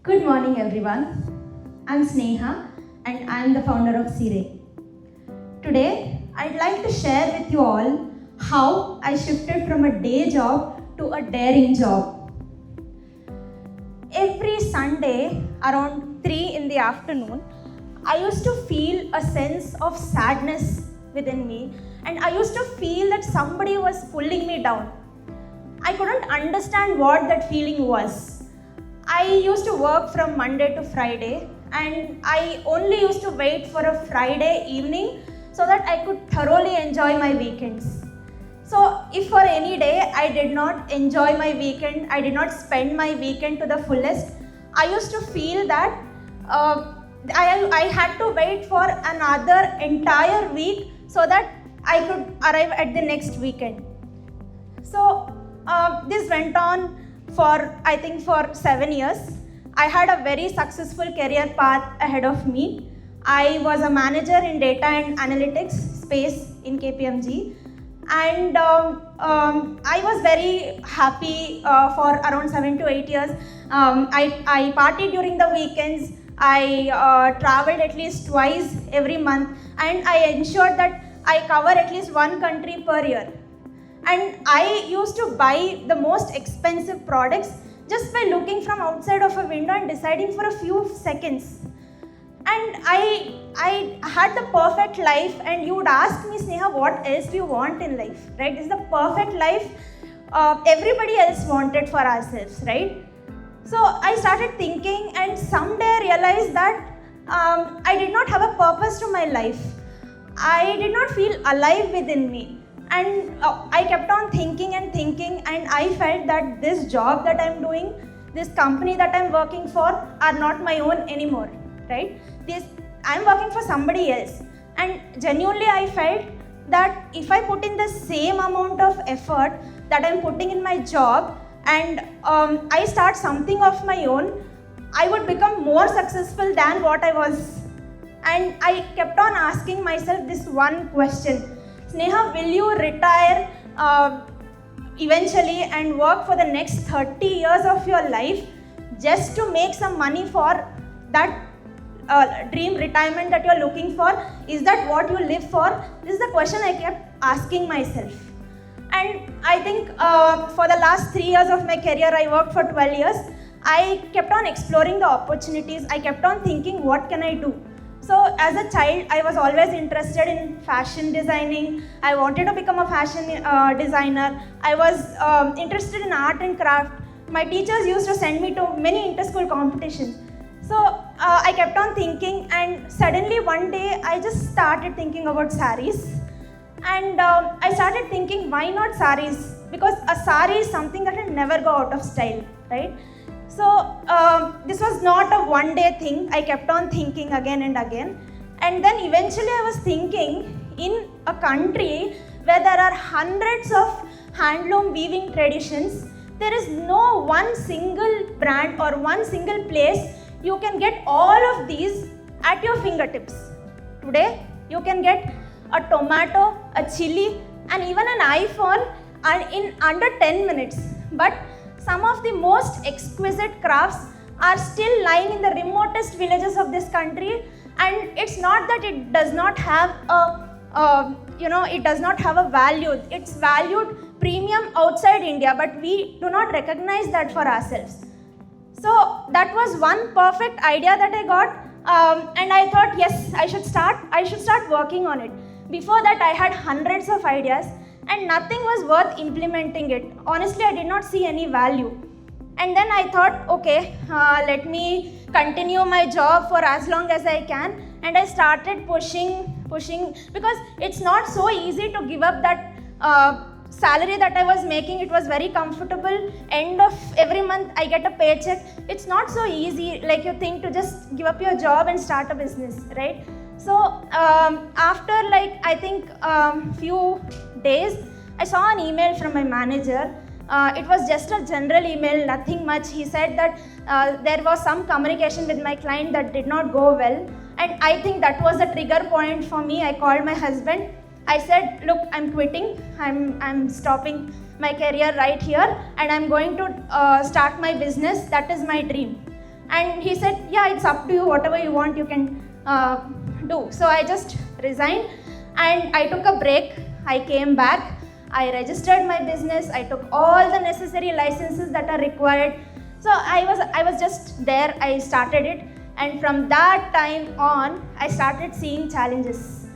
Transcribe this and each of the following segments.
Good morning everyone. I'm Sneha and I'm the founder of SEERE. Today, I'd like to share with you all how I shifted from a day job to a daring job. Every Sunday around 3 in the afternoon, I used to feel a sense of sadness within me, and I used to feel that somebody was pulling me down. I couldn't understand what that feeling was. I used to work from Monday to Friday, and I only used to wait for a Friday evening so that I could thoroughly enjoy my weekends. So if for any day I did not enjoy my weekend, I did not spend my weekend to the fullest, I used to feel that I had to wait for another entire week so that I could arrive at the next weekend. So this went on for 7 years. I had a very successful career path ahead of me. I was a manager in data and analytics space in KPMG, and I was very happy for around 7 to 8 years. I partied during the weekends. I traveled at least twice every month, and I ensured that I cover at least one country per year. And I used to buy the most expensive products just by looking from outside of a window and deciding for a few seconds. And I had the perfect life, and you would ask me, Sneha, what else do you want in life, right? This is the perfect life everybody else wanted for ourselves, right? So I started thinking, and someday I realized that I did not have a purpose to my life. I did not feel alive within me. And I kept on thinking, and I felt that this job that I'm doing, this company that I'm working for are not my own anymore, right? I'm working for somebody else. And genuinely I felt that if I put in the same amount of effort that I'm putting in my job, and I start something of my own, I would become more successful than what I was. And I kept on asking myself this one question: Sneha, will you retire eventually and work for the next 30 years of your life just to make some money for that dream retirement that you're looking for? Is that what you live for? This is the question I kept asking myself. And I think for the last 3 years of my career, I worked for 12 years. I kept on exploring the opportunities. I kept on thinking, what can I do? So as a child, I was always interested in fashion designing. I wanted to become a fashion designer. I was interested in art and craft. My teachers used to send me to many inter-school competitions. So I kept on thinking, and suddenly one day I just started thinking about saris. And I started thinking, why not saris? Because a sari is something that will never go out of style, right? So this was not a one-day thing. I kept on thinking again and again. And then eventually I was thinking, in a country where there are hundreds of handloom weaving traditions, there is no one single brand or one single place you can get all of these at your fingertips. Today, you can get a tomato, a chili, and even an iPhone in under 10 minutes. But some of the most exquisite crafts are still lying in the remotest villages of this country, and it's not that it does not have a value. It's valued premium outside India, but we do not recognize that for ourselves. So that was one perfect idea that I got, and I thought, yes, I should start working on it. Before that, I had hundreds of ideas, and nothing was worth implementing it. Honestly, I did not see any value. And then I thought, okay, let me continue my job for as long as I can. And I started pushing, because it's not so easy to give up that salary that I was making. It was very comfortable. End of every month, I get a paycheck. It's not so easy like you think to just give up your job and start a business, right? So after few days, I saw an email from my manager. It was just a general email, nothing much. He said that there was some communication with my client that did not go well, and I think that was a trigger point for me. I called my husband. I said, look, I'm quitting. I'm stopping my career right here, and I'm going to start my business. That is my dream. And he said, yeah, it's up to you, whatever you want you can do. So I just resigned and I took a break. I came back, I registered my business, I took all the necessary licenses that are required. So I was just there, I started it, and from that time on, I started seeing challenges.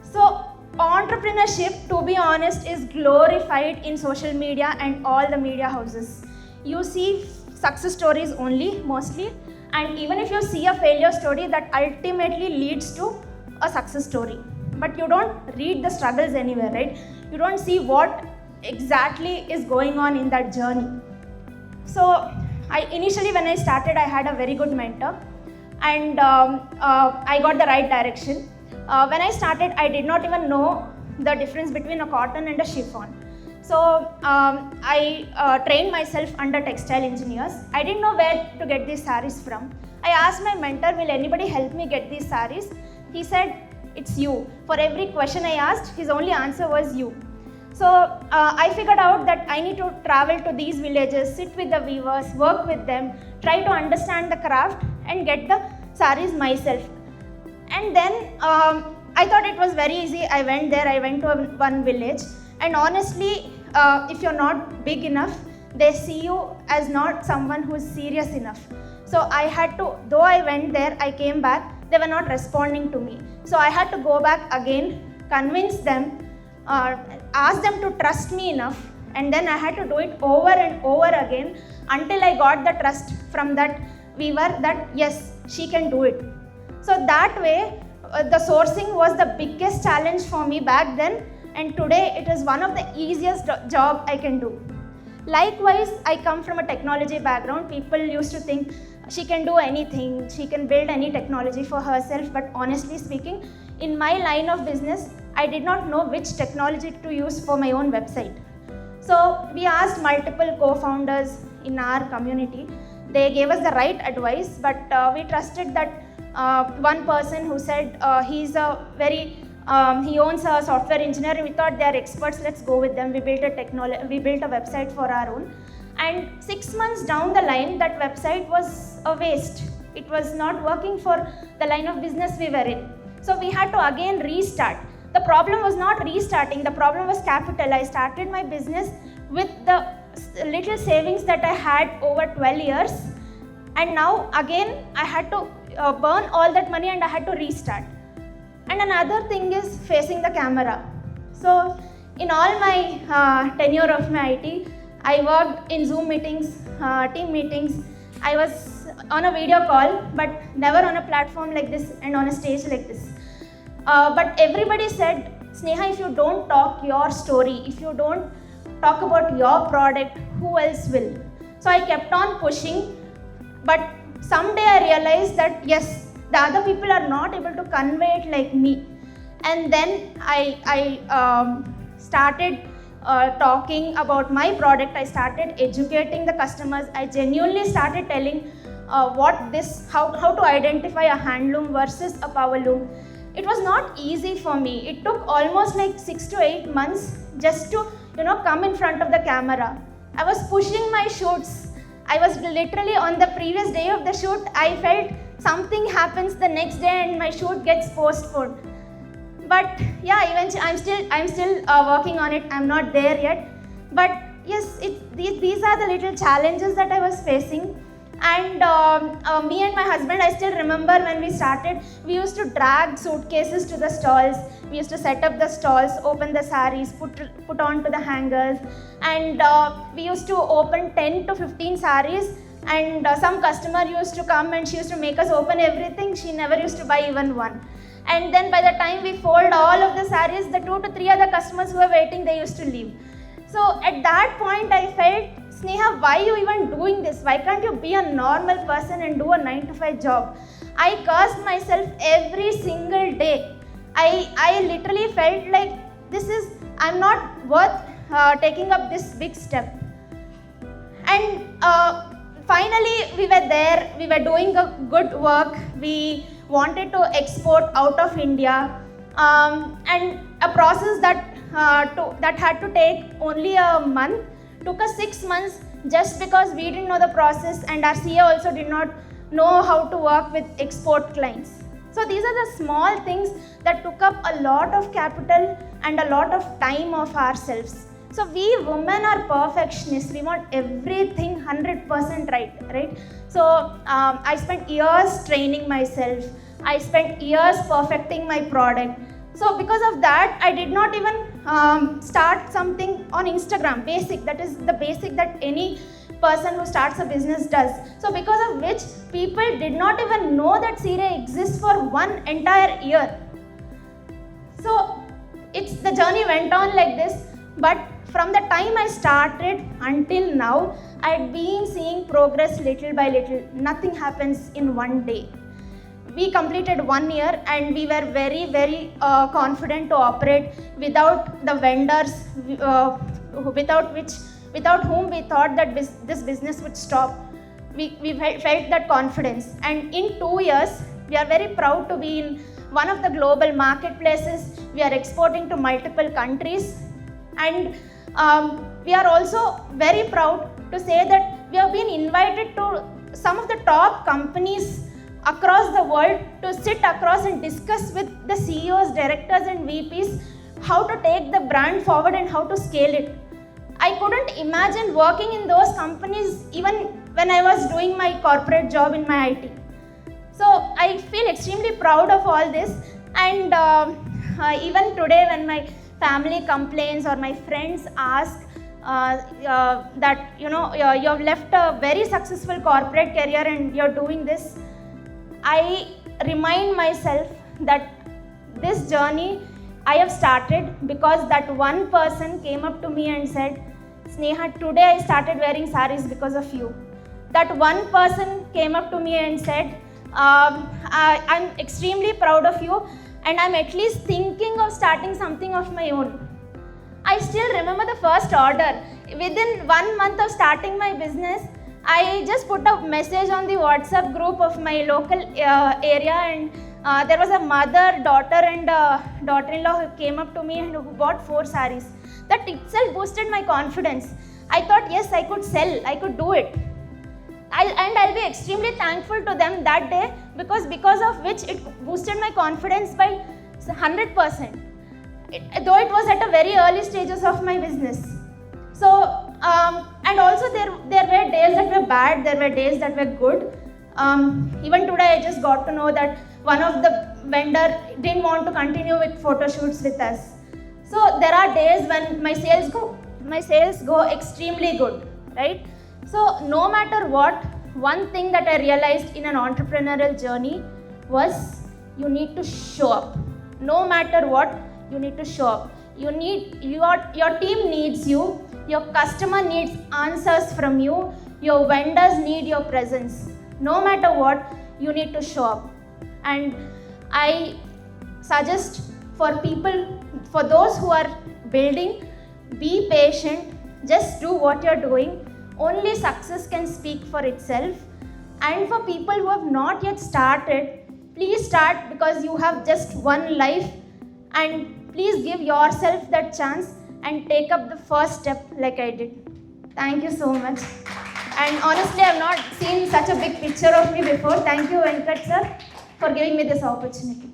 So entrepreneurship, to be honest, is glorified in social media and all the media houses. You see success stories only, mostly, and even if you see a failure story, that ultimately leads to a success story. But you don't read the struggles anywhere, right? You don't see what exactly is going on in that journey. So initially when I started, I had a very good mentor, and I got the right direction. When I started, I did not even know the difference between a cotton and a chiffon. So I trained myself under textile engineers. I didn't know where to get these sarees from. I asked my mentor, will anybody help me get these sarees? He said, it's you. For every question I asked, his only answer was you. So I figured out that I need to travel to these villages, sit with the weavers, work with them, try to understand the craft and get the sarees myself. And then I thought it was very easy. I went there, I went to one village, and honestly, if you're not big enough, they see you as not someone who is serious enough. So I had to, though I went there, I came back, they were not responding to me. So I had to go back again, convince them, ask them to trust me enough, and then I had to do it over and over again until I got the trust from that weaver that yes, she can do it. So that way, the sourcing was the biggest challenge for me back then, and today it is one of the easiest job I can do. Likewise, I come from a technology background. People used to think she can do anything, she can build any technology for herself, but honestly speaking, in my line of business, I did not know which technology to use for my own website. So we asked multiple co-founders in our community. They gave us the right advice, but we trusted that one person who said he owns a software engineer. We thought they are experts, let's go with them. We built a website for our own. And 6 months down the line, that website was a waste. It was not working for the line of business we were in. So we had to again restart. The problem was not restarting, the problem was capital. I started my business with the little savings that I had over 12 years. And now again, I had to burn all that money and I had to restart. And another thing is facing the camera. So in all my tenure of my IT, I worked in Zoom meetings, team meetings. I was on a video call, but never on a platform like this and on a stage like this. But everybody said, Sneha, if you don't talk your story, if you don't talk about your product, who else will? So I kept on pushing, but someday I realized that yes, the other people are not able to convey it like me. And then I started talking about my product. I started educating the customers. I genuinely started telling how to identify a handloom versus a power loom. It was not easy for me. It took almost like 6 to 8 months just to come in front of the camera. I was pushing my shoots. I was literally on the previous day of the shoot, I felt something happens the next day and my shoot gets postponed. But yeah, eventually I'm still working on it. I'm not there yet. But yes, these are the little challenges that I was facing. And me and my husband, I still remember when we started, we used to drag suitcases to the stalls. We used to set up the stalls, open the sarees, put on to the hangers. And we used to open 10 to 15 sarees. And some customer used to come and she used to make us open everything. She never used to buy even one. And then by the time we fold all of the sarees, the 2 to 3 other customers who were waiting, they used to leave. So at that point, I felt, Sneha, why are you even doing this? Why can't you be a normal person and do a 9-to-5 job? I cursed myself every single day. I literally felt like I'm not worth taking up this big step. And finally, we were there, we were doing a good work. We wanted to export out of India. And a process that had to take only a month took us 6 months just because we didn't know the process, and our CA also did not know how to work with export clients. So these are the small things that took up a lot of capital and a lot of time of ourselves. So we women are perfectionists. We want everything 100% right? So I spent years training myself. I spent years perfecting my product. So because of that, I did not even start something on Instagram, basic. That is the basic that any person who starts a business does. So because of which people did not even know that SEERE exists for one entire year. So the journey went on like this, but from the time I started until now, I had been seeing progress little by little. Nothing happens in one day. We completed 1 year and we were very, very confident to operate without the vendors without whom we thought that this business would stop. We felt that confidence, and in 2 years we are very proud to be in one of the global marketplaces. We are exporting to multiple countries, and we are also very proud to say that we have been invited to some of the top companies across the world to sit across and discuss with the CEOs, directors and VPs how to take the brand forward and how to scale it. I couldn't imagine working in those companies even when I was doing my corporate job in my IT. So I feel extremely proud of all this, and even today when my family complains or my friends ask that you have left a very successful corporate career and you're doing this, I remind myself that this journey I have started because that one person came up to me and said, Sneha, today I started wearing saris because of you. That one person came up to me and said, I'm extremely proud of you and I'm at least thinking of starting something of my own. I still remember the first order. Within 1 month of starting my business, I just put a message on the WhatsApp group of my local area, and there was a mother, daughter and daughter-in-law who came up to me and who bought 4 saris. That itself boosted my confidence. I thought, yes, I could sell, I could do it. I'll be extremely thankful to them that day because of which it boosted my confidence by 100%. Though it was at a very early stages of my business. So, and also there were days that were bad, there were days that were good. Even today I just got to know that one of the vendor didn't want to continue with photo shoots with us. So there are days when my sales go extremely good, right? So no matter what, one thing that I realized in an entrepreneurial journey was you need to show up. No matter what, you need to show up. Your team needs you. Your customer needs answers from you. Your vendors need your presence. No matter what, you need to show up. And I suggest for those who are building, be patient, just do what you're doing. Only success can speak for itself. And for people who have not yet started, please start because you have just one life, and please give yourself that chance and take up the first step like I did. Thank you so much. And honestly, I've not seen such a big picture of me before. Thank you, Venkat sir, for giving me this opportunity.